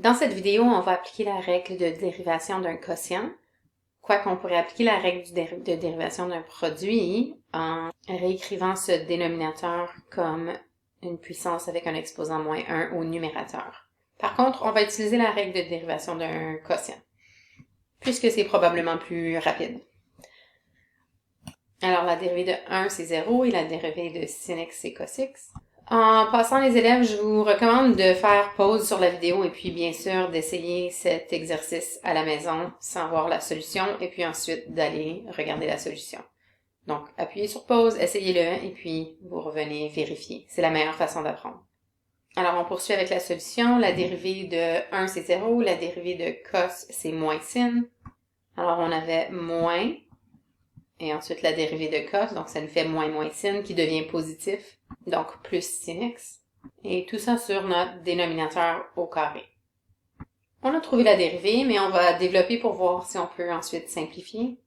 Dans cette vidéo, on va appliquer la règle de dérivation d'un quotient, quoique on pourrait appliquer la règle de dérivation d'un produit en réécrivant ce dénominateur comme une puissance avec un exposant moins 1 au numérateur. Par contre, on va utiliser la règle de dérivation d'un quotient, puisque c'est probablement plus rapide. Alors, la dérivée de 1, c'est 0, et la dérivée de sin x, c'est cos x. En passant les élèves, je vous recommande de faire pause sur la vidéo et puis bien sûr d'essayer cet exercice à la maison sans voir la solution et puis ensuite d'aller regarder la solution. Donc, appuyez sur pause, essayez-le et puis vous revenez vérifier. C'est la meilleure façon d'apprendre. Alors, on poursuit avec la solution. La dérivée de 1, c'est 0. La dérivée de cos, c'est moins sin. Alors, on avait moins et ensuite la dérivée de cos, donc ça nous fait moins sin qui devient positif, donc plus sin x. Et tout ça sur notre dénominateur au carré. On a trouvé la dérivée, mais on va développer pour voir si on peut ensuite simplifier.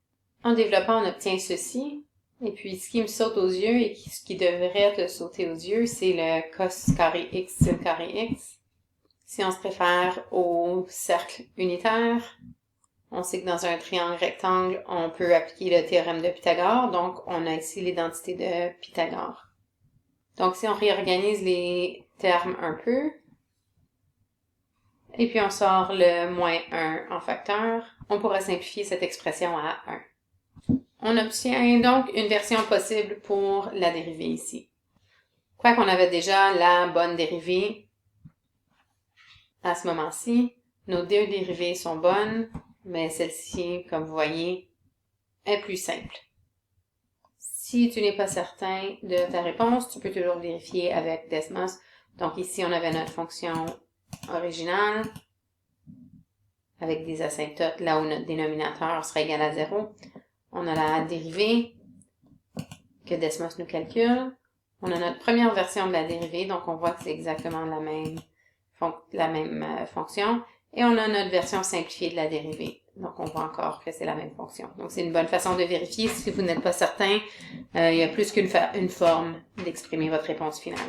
En développant, on obtient ceci. Et puis, ce qui me saute aux yeux et ce qui devrait te sauter aux yeux, c'est le cos carré x sin carré x. Si on se réfère au cercle unitaire, on sait que dans un triangle rectangle, on peut appliquer le théorème de Pythagore, donc on a ici l'identité de Pythagore. Donc si on réorganise les termes un peu, et puis on sort le moins 1 en facteur, on pourra simplifier cette expression à 1. On obtient donc une version possible pour la dérivée ici. Quoiqu'on avait déjà la bonne dérivée à ce moment-ci, nos deux dérivées sont bonnes, mais celle-ci, comme vous voyez, est plus simple. Si tu n'es pas certain de ta réponse, tu peux toujours vérifier avec Desmos. Donc ici, on avait notre fonction originale avec des asymptotes là où notre dénominateur sera égal à 0. On a la dérivée que Desmos nous calcule. On a notre première version de la dérivée, donc on voit que c'est exactement la même fonction. Et on a notre version simplifiée de la dérivée. Donc, on voit encore que c'est la même fonction. Donc, c'est une bonne façon de vérifier. Si vous n'êtes pas certain, il y a plus qu'une forme d'exprimer votre réponse finale.